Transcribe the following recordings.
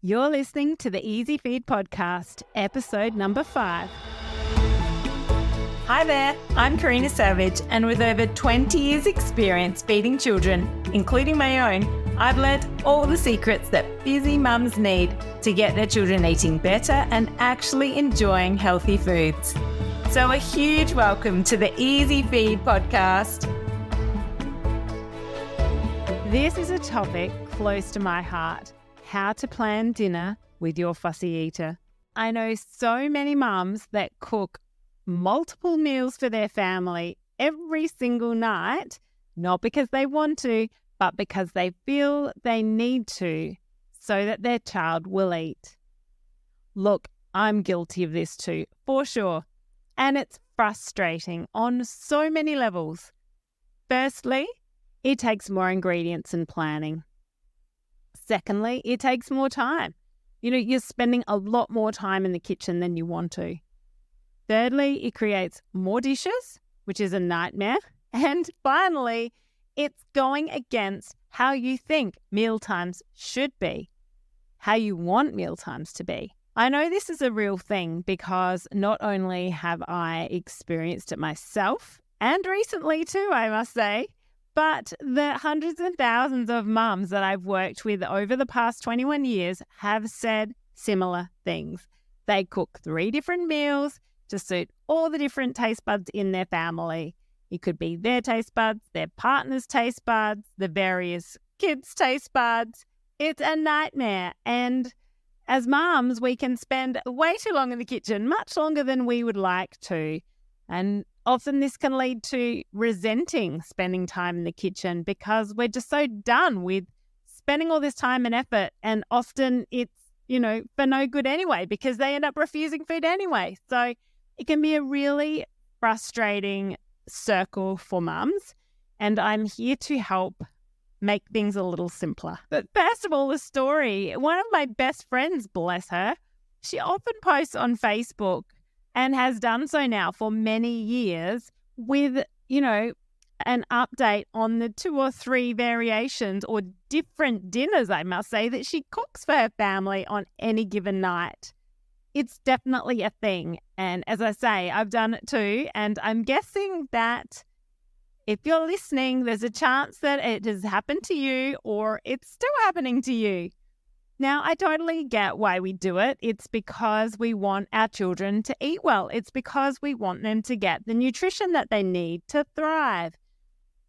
You're listening to the Easy Feed Podcast, episode number 5. Hi there, I'm Karina Savage, and with over 20 years experience feeding children, including my own, I've learnt all the secrets that busy mums need to get their children eating better and actually enjoying healthy foods. So a huge welcome to the Easy Feed Podcast. This is a topic close to my heart. How to plan dinner with your fussy eater. I know so many mums that cook multiple meals for their family every single night, not because they want to, but because they feel they need to, so that their child will eat. Look, I'm guilty of this too, for sure. And it's frustrating on so many levels. Firstly, it takes more ingredients and planning. Secondly, it takes more time. You're spending a lot more time in the kitchen than you want to. Thirdly, it creates more dishes, which is a nightmare. And finally, it's going against how you think mealtimes should be, how you want mealtimes to be. I know this is a real thing because not only have I experienced it myself, and recently too, I must say, but the hundreds and thousands of mums that I've worked with over the past 21 years have said similar things. They cook 3 different meals to suit all the different taste buds in their family. It could be their taste buds, their partner's taste buds, the various kids' taste buds. It's a nightmare. And as mums, we can spend way too long in the kitchen, much longer than we would like to. And often this can lead to resenting spending time in the kitchen because we're just so done with spending all this time and effort, and often it's, for no good anyway because they end up refusing food anyway. So it can be a really frustrating circle for mums, and I'm here to help make things a little simpler. But first of all, the story. One of my best friends, bless her, she often posts on Facebook and has done so now for many years with, an update on the 2 or 3 variations or different dinners, I must say, that she cooks for her family on any given night. It's definitely a thing. And as I say, I've done it too. And I'm guessing that if you're listening, there's a chance that it has happened to you or it's still happening to you. Now, I totally get why we do it. It's because we want our children to eat well. It's because we want them to get the nutrition that they need to thrive.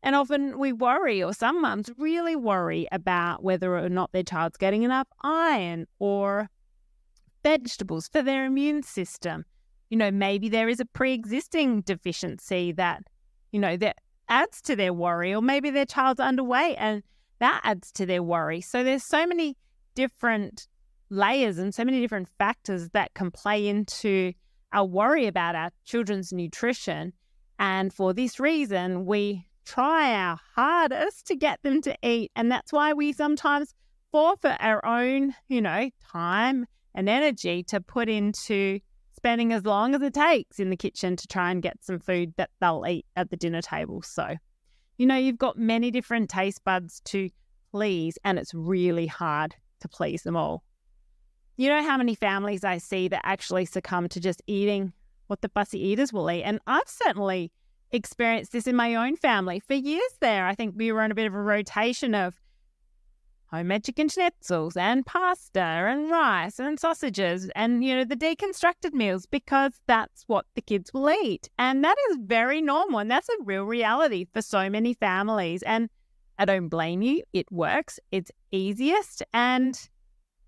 And often we worry, or some mums really worry about whether or not their child's getting enough iron or vegetables for their immune system. Maybe there is a pre-existing deficiency that adds to their worry, or maybe their child's underweight and that adds to their worry. So there's so many different layers and so many different factors that can play into our worry about our children's nutrition. And for this reason, we try our hardest to get them to eat. And that's why we sometimes forfeit our own, time and energy to put into spending as long as it takes in the kitchen to try and get some food that they'll eat at the dinner table. So, you've got many different taste buds to please, and it's really hard to please them all. You know how many families I see that actually succumb to just eating what the fussy eaters will eat? And I've certainly experienced this in my own family. For years there, I think we were on a bit of a rotation of homemade chicken schnitzels and pasta and rice and sausages and, the deconstructed meals because that's what the kids will eat. And that is very normal, and that's a real reality for so many families. And I don't blame you. It works. It's easiest. And,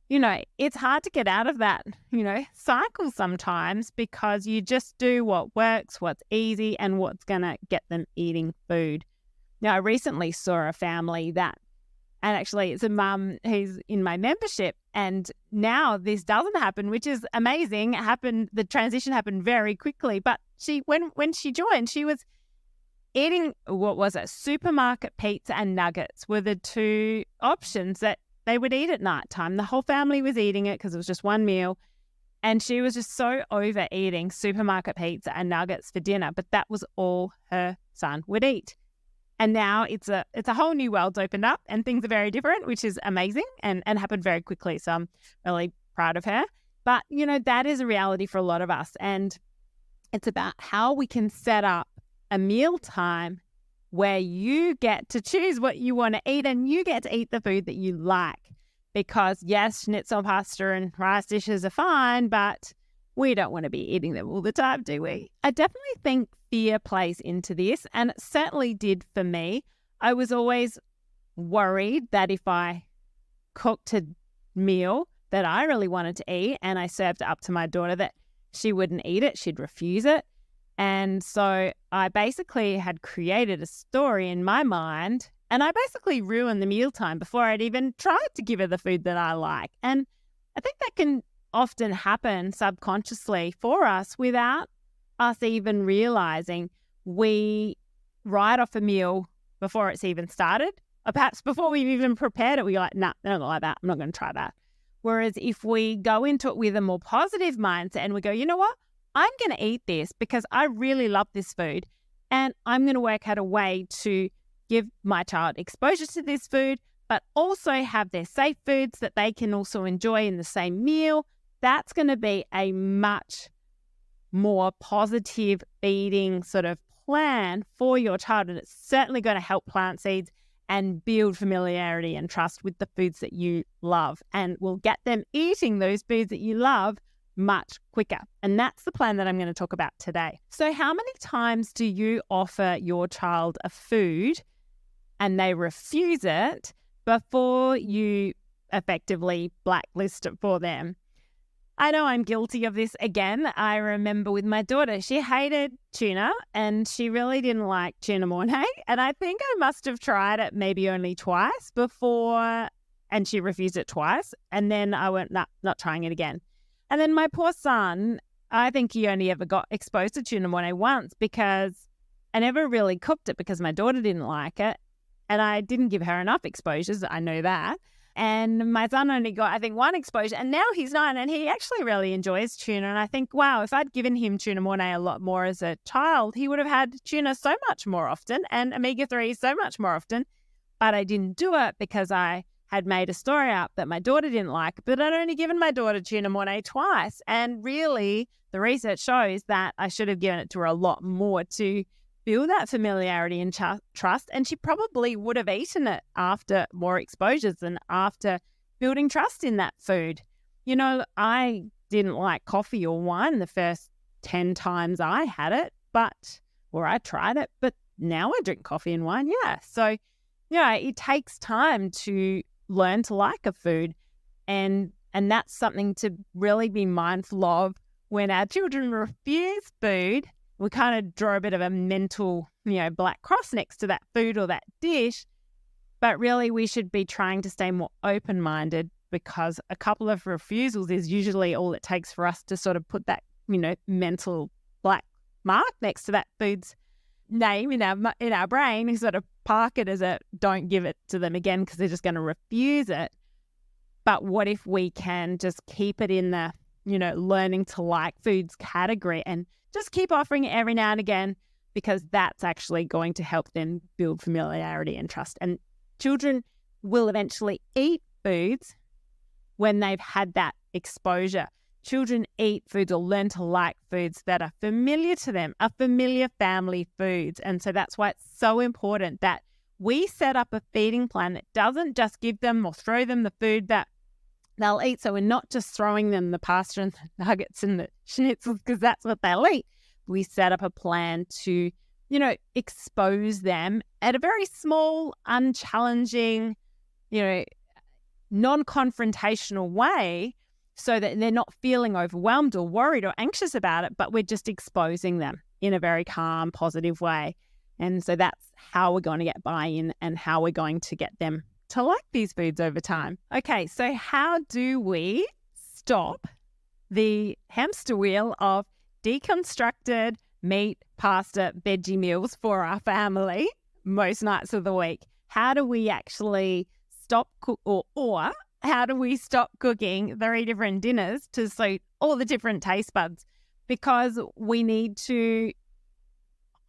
it's hard to get out of that, cycle sometimes because you just do what works, what's easy, and what's going to get them eating food. Now, I recently saw a family and actually it's a mum who's in my membership, and now this doesn't happen, which is amazing. The transition happened very quickly, but when she joined, she was eating, supermarket pizza and nuggets were the 2 options that they would eat at night time. The whole family was eating it because it was just one meal. And she was just so overeating supermarket pizza and nuggets for dinner, but that was all her son would eat. And now it's a whole new world's opened up and things are very different, which is amazing and happened very quickly. So I'm really proud of her. But, that is a reality for a lot of us. And it's about how we can set up a meal time where you get to choose what you want to eat and you get to eat the food that you like. Because yes, schnitzel pasta and rice dishes are fine, but we don't want to be eating them all the time, do we? I definitely think fear plays into this, and it certainly did for me. I was always worried that if I cooked a meal that I really wanted to eat and I served it up to my daughter, that she wouldn't eat it, she'd refuse it. And so I basically had created a story in my mind, and I basically ruined the mealtime before I'd even tried to give her the food that I like. And I think that can often happen subconsciously for us without us even realizing. We write off a meal before it's even started, or perhaps before we've even prepared it. We're like, nah, I don't like that. I'm not going to try that. Whereas if we go into it with a more positive mindset and we go, you know what? I'm going to eat this because I really love this food, and I'm going to work out a way to give my child exposure to this food, but also have their safe foods that they can also enjoy in the same meal. That's going to be a much more positive feeding sort of plan for your child. And it's certainly going to help plant seeds and build familiarity and trust with the foods that you love, and will get them eating those foods that you love much quicker. And that's the plan that I'm going to talk about today. So how many times do you offer your child a food and they refuse it before you effectively blacklist it for them? I know I'm guilty of this again. I remember with my daughter, she hated tuna and she really didn't like tuna mornay. And I think I must have tried it maybe only twice before, and she refused it twice. And then I went, nah, not trying it again. And then my poor son, I think he only ever got exposed to tuna mornay once because I never really cooked it because my daughter didn't like it. And I didn't give her enough exposures. I know that. And my son only got, I think, one exposure. And now he's 9 and he actually really enjoys tuna. And I think, wow, if I'd given him tuna mornay a lot more as a child, he would have had tuna so much more often and omega-3 so much more often. But I didn't do it because I had made a story up that my daughter didn't like, but I'd only given my daughter tuna mornay twice. And really, the research shows that I should have given it to her a lot more to build that familiarity and trust. And she probably would have eaten it after more exposures and after building trust in that food. I didn't like coffee or wine the first 10 times I had it, or I tried it, but now I drink coffee and wine. Yeah. So, it takes time to learn to like a food. And that's something to really be mindful of when our children refuse food. We kind of draw a bit of a mental, black cross next to that food or that dish. But really, we should be trying to stay more open-minded, because a couple of refusals is usually all it takes for us to sort of put that, mental black mark next to that food's name in our brain, and sort of park it as a don't give it to them again because they're just going to refuse it. But what if we can just keep it in the, learning to like foods category and just keep offering it every now and again, because that's actually going to help them build familiarity and trust. And children will eventually eat foods when they've had that exposure. Children eat foods or learn to like foods that are familiar to them, are familiar family foods. And so that's why it's so important that we set up a feeding plan that doesn't just give them or throw them the food that they'll eat. So we're not just throwing them the pasta and the nuggets and the schnitzels because that's what they'll eat. We set up a plan to, expose them at a very small, unchallenging, non-confrontational way, so that they're not feeling overwhelmed or worried or anxious about it, but we're just exposing them in a very calm, positive way. And so that's how we're going to get buy-in and how we're going to get them to like these foods over time. Okay, so how do we stop the hamster wheel of deconstructed meat, pasta, veggie meals for our family most nights of the week? How do we actually stop or how do we stop cooking 3 different dinners to suit all the different taste buds? Because we need to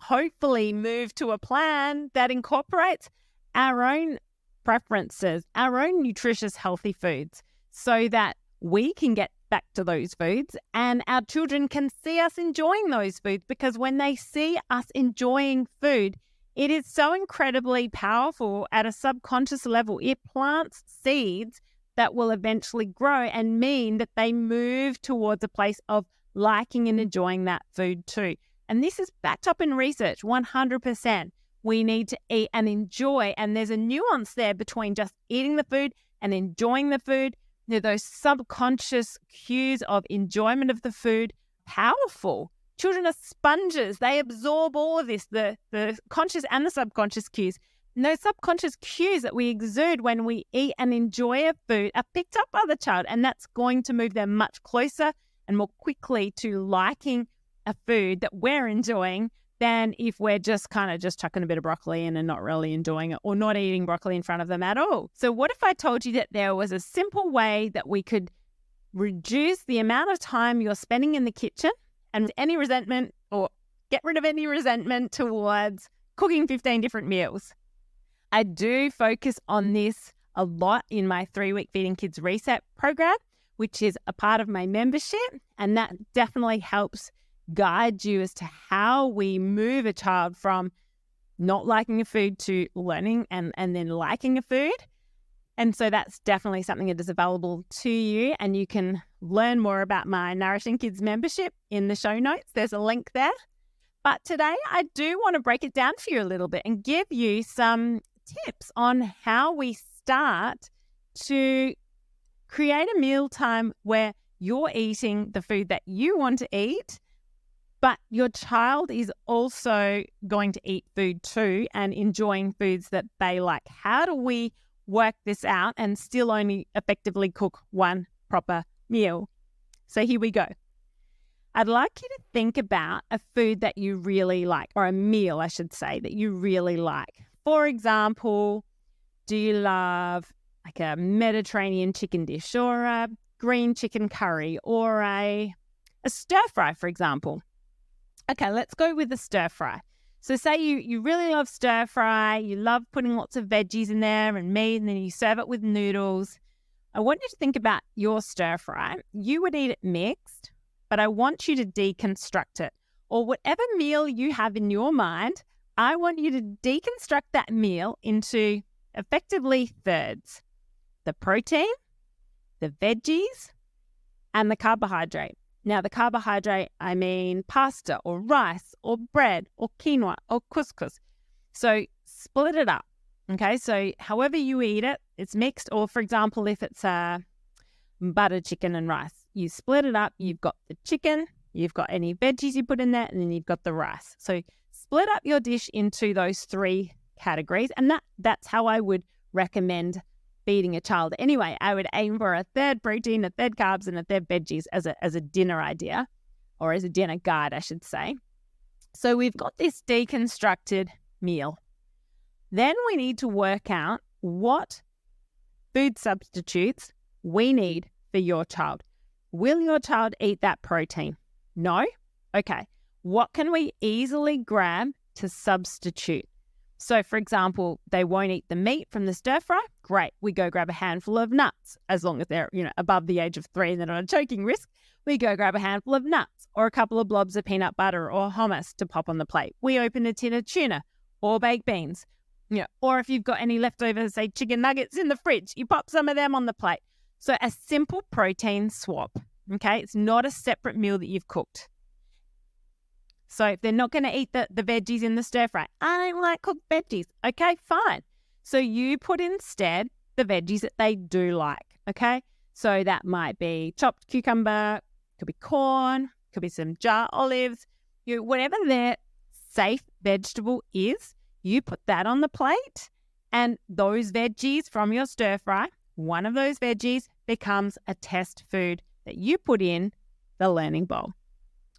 hopefully move to a plan that incorporates our own preferences, our own nutritious, healthy foods, so that we can get back to those foods and our children can see us enjoying those foods, because when they see us enjoying food, it is so incredibly powerful at a subconscious level. It plants seeds that will eventually grow and mean that they move towards a place of liking and enjoying that food too. And this is backed up in research, 100%. We need to eat and enjoy. And there's a nuance there between just eating the food and enjoying the food. Those subconscious cues of enjoyment of the food, powerful. Children are sponges. They absorb all of this, the conscious and the subconscious cues. And those subconscious cues that we exude when we eat and enjoy a food are picked up by the child, and that's going to move them much closer and more quickly to liking a food that we're enjoying than if we're just kind of just chucking a bit of broccoli in and not really enjoying it, or not eating broccoli in front of them at all. So what if I told you that there was a simple way that we could reduce the amount of time you're spending in the kitchen and any resentment, or get rid of any resentment towards cooking 15 different meals? I do focus on this a lot in my 3-week Feeding Kids Reset program, which is a part of my membership. And that definitely helps guide you as to how we move a child from not liking a food to learning and then liking a food. And so that's definitely something that is available to you. And you can learn more about my Nourishing Kids membership in the show notes. There's a link there. But today I do want to break it down for you a little bit and give you some tips on how we start to create a mealtime where you're eating the food that you want to eat, but your child is also going to eat food too and enjoying foods that they like. How do we work this out and still only effectively cook one proper meal? So here we go. I'd like you to think about a food that you really like, or a meal, I should say, that you really like. For example, do you love like a Mediterranean chicken dish, or a green chicken curry, or a stir fry, for example? Okay, let's go with the stir fry. So say you really love stir fry, you love putting lots of veggies in there and meat, and then you serve it with noodles. I want you to think about your stir fry. You would eat it mixed, but I want you to deconstruct it. Or whatever meal you have in your mind, I want you to deconstruct that meal into effectively thirds: the protein, the veggies, and the carbohydrate. Now, the carbohydrate, I mean pasta or rice or bread or quinoa or couscous. So split it up, okay? So however you eat it, it's mixed. Or for example, if it's a butter chicken and rice, you split it up. You've got the chicken, you've got any veggies you put in there, and then you've got the rice. So split up your dish into those 3 categories. And that's how I would recommend feeding a child. Anyway, I would aim for a third protein, a third carbs, and a third veggies as a dinner idea, or as a dinner guide, I should say. So we've got this deconstructed meal. Then we need to work out what food substitutes we need for your child. Will your child eat that protein? No? Okay. What can we easily grab to substitute? So, for example, they won't eat the meat from the stir fry. Great. We go grab a handful of nuts, as long as they're, above the age of 3 and they're not a choking risk. We go grab a handful of nuts, or a couple of blobs of peanut butter or hummus to pop on the plate. We open a tin of tuna or baked beans. Or if you've got any leftover, say, chicken nuggets in the fridge, you pop some of them on the plate. So a simple protein swap, okay? It's not a separate meal that you've cooked. So if they're not going to eat the veggies in the stir fry, I don't like cooked veggies. Okay, fine. So you put instead the veggies that they do like, okay? So that might be chopped cucumber, could be corn, could be some jar olives, whatever their safe vegetable is, you put that on the plate, and those veggies from your stir fry, one of those veggies becomes a test food that you put in the learning bowl.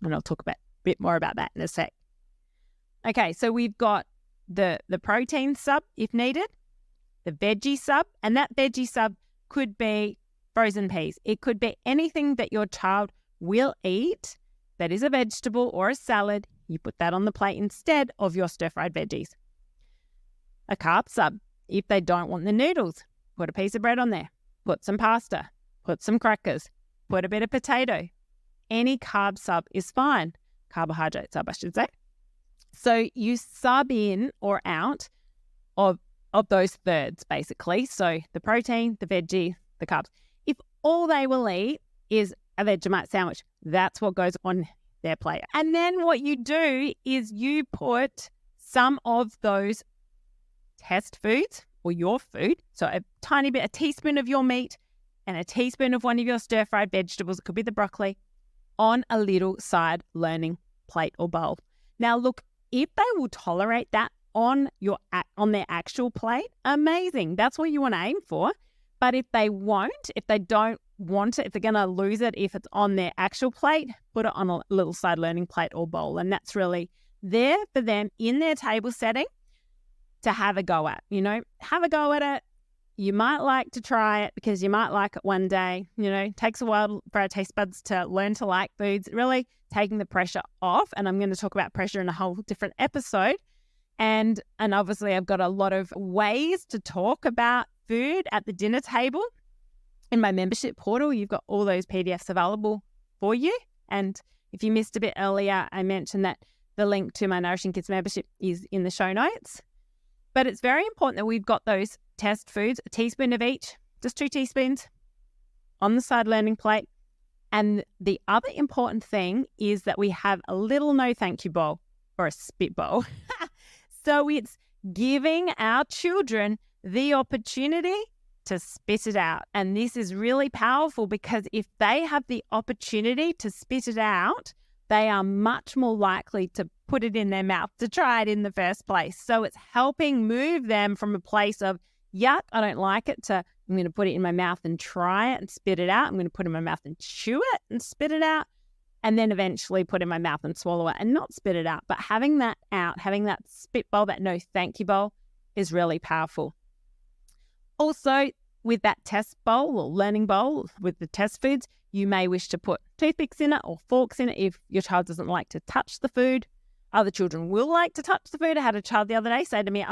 And I'll talk a bit more about that in a sec. Okay, so we've got the protein sub if needed, the veggie sub, and that veggie sub could be frozen peas. It could be anything that your child will eat that is a vegetable or a salad You put that on the plate instead of your stir-fried veggies. A carb sub. If they don't want the noodles, put a piece of bread on there. Put some pasta. Put some crackers. Put a bit of potato. Any carb sub is fine. Carbohydrate sub, I should say. So you sub in or out of those thirds, basically. So the protein, the veggie, the carbs. If all they will eat is a Vegemite sandwich, that's what goes on their plate. And then what you do is you put some of those test foods or your food, so a tiny bit, a teaspoon of your meat and a teaspoon of one of your stir-fried vegetables, it could be the broccoli, on a little side learning plate or bowl. Now look, if they will tolerate that on their actual plate, amazing. That's what you want to aim for. But if they won't, if they don't want it, if they're going to lose it, if it's on their actual plate, put it on a little side learning plate or bowl. And that's really there for them in their table setting to have a go at. Have a go at it. You might like to try it because you might like it one day. It takes a while for our taste buds to learn to like foods, really taking the pressure off. And I'm going to talk about pressure in a whole different episode. And obviously I've got a lot of ways to talk about food at the dinner table. In my membership portal, you've got all those PDFs available for you. And if you missed a bit earlier, I mentioned that the link to my Nourishing Kids membership is in the show notes. But it's very important that we've got those test foods, a teaspoon of each, just 2 teaspoons on the side learning plate. And the other important thing is that we have a little no thank you bowl or a spit bowl. So it's giving our children the opportunity to spit it out. And this is really powerful because if they have the opportunity to spit it out, they are much more likely to put it in their mouth, to try it in the first place. So it's helping move them from a place of, yuck, I don't like it, to I'm going to put it in my mouth and try it and spit it out. I'm going to put it in my mouth and chew it and spit it out. And then eventually put it in my mouth and swallow it and not spit it out. But having that out, having that spit bowl, that no thank you bowl is really powerful. Also, with that test bowl or learning bowl with the test foods, you may wish to put toothpicks in it or forks in it if your child doesn't like to touch the food. Other children will like to touch the food. I had a child the other day say to me,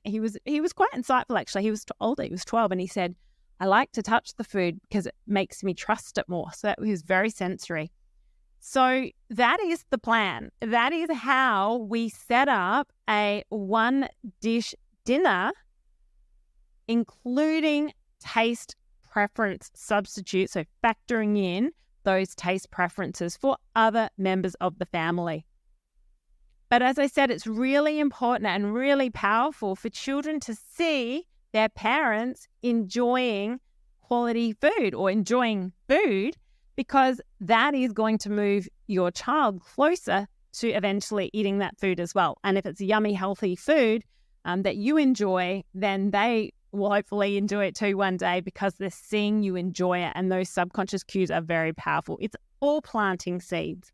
he was quite insightful actually. He was older, he was 12, and he said, I like to touch the food because it makes me trust it more. So that was very sensory. So that is the plan. That is how we set up a one-dish dinner, including taste preference substitutes, so factoring in those taste preferences for other members of the family. But as I said, it's really important and really powerful for children to see their parents enjoying quality food or enjoying food, because that is going to move your child closer to eventually eating that food as well. And if it's yummy, healthy food that you enjoy, then they will hopefully enjoy it too one day because they're seeing you enjoy it. And those subconscious cues are very powerful. It's all planting seeds.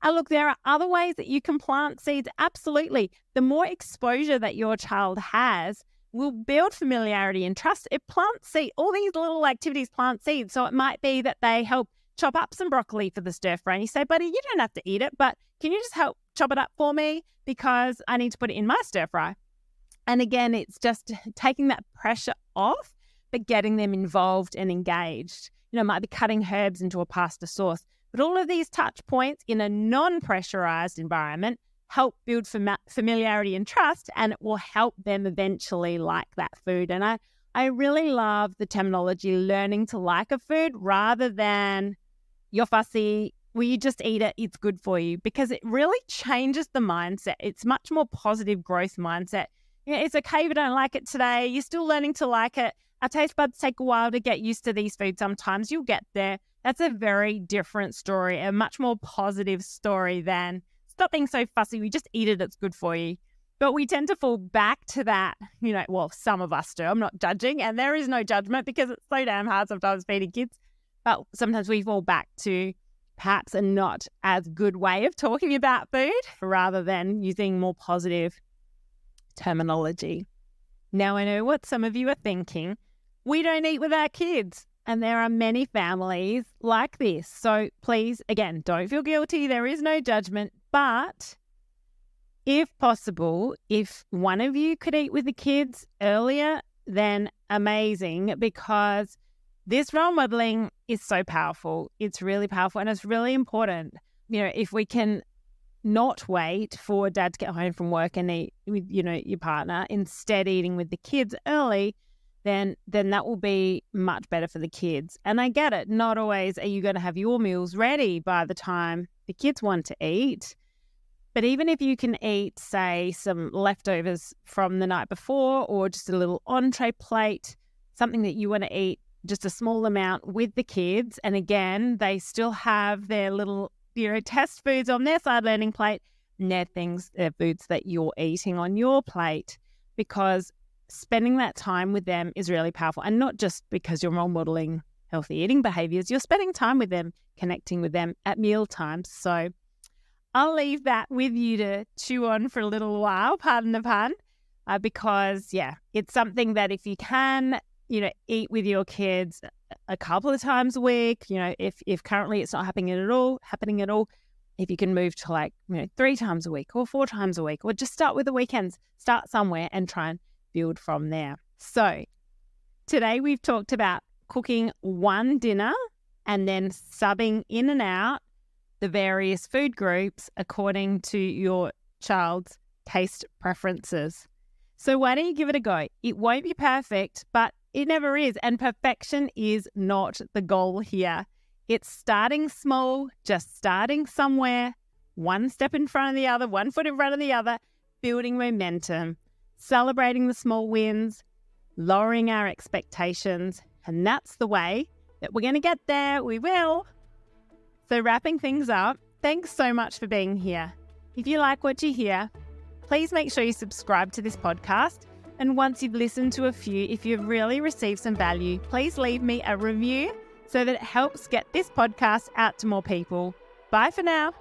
And look, there are other ways that you can plant seeds. Absolutely. The more exposure that your child has will build familiarity and trust. It plants seeds. All these little activities plant seeds. So it might be that they help chop up some broccoli for the stir fry. And you say, buddy, you don't have to eat it, but can you just help chop it up for me because I need to put it in my stir fry? And again, it's just taking that pressure off, but getting them involved and engaged. It might be cutting herbs into a pasta sauce. But all of these touch points in a non-pressurized environment help build familiarity and trust, and it will help them eventually like that food. And I really love the terminology learning to like a food rather than you're fussy, will you just eat it, it's good for you, because it really changes the mindset. It's much more positive growth mindset. It's okay if you don't like it today. You're still learning to like it. Our taste buds take a while to get used to these foods. Sometimes you'll get there. That's a very different story, a much more positive story than stop being so fussy. We just eat it. It's good for you. But we tend to fall back to that, well, some of us do. I'm not judging, and there is no judgment because it's so damn hard sometimes feeding kids. But sometimes we fall back to perhaps a not as good way of talking about food rather than using more positive terminology. Now, I know what some of you are thinking. We don't eat with our kids. And there are many families like this. So please, again, don't feel guilty. There is no judgment. But If possible, if one of you could eat with the kids earlier, then amazing, because this role modeling is so powerful. It's really powerful and it's really important. If we can not wait for dad to get home from work and eat with, your partner, instead eating with the kids early, then that will be much better for the kids. And I get it. Not always are you going to have your meals ready by the time the kids want to eat. But even if you can eat, say, some leftovers from the night before, or just a little entree plate, something that you want to eat just a small amount with the kids. And again, they still have their little, test foods on their side landing plate, and they're foods that you're eating on your plate, because spending that time with them is really powerful. And not just because you're role modeling healthy eating behaviors, you're spending time with them, connecting with them at meal times. So I'll leave that with you to chew on for a little while, pardon the pun, because, it's something that if you can, eat with your kids a couple of times a week, if currently it's not happening at all, if you can move to 3 times a week or 4 times a week, or just start with the weekends, start somewhere and try and build from there. So today we've talked about cooking one dinner and then subbing in and out the various food groups according to your child's taste preferences. So why don't you give it a go? It won't be perfect, but it never is. And perfection is not the goal here. It's starting small, just starting somewhere, one step in front of the other, 1 foot in front of the other, building momentum, celebrating the small wins, lowering our expectations. And that's the way that we're going to get there. We will. So wrapping things up, thanks so much for being here. If you like what you hear, please make sure you subscribe to this podcast. And once you've listened to a few, if you've really received some value, please leave me a review so that it helps get this podcast out to more people. Bye for now.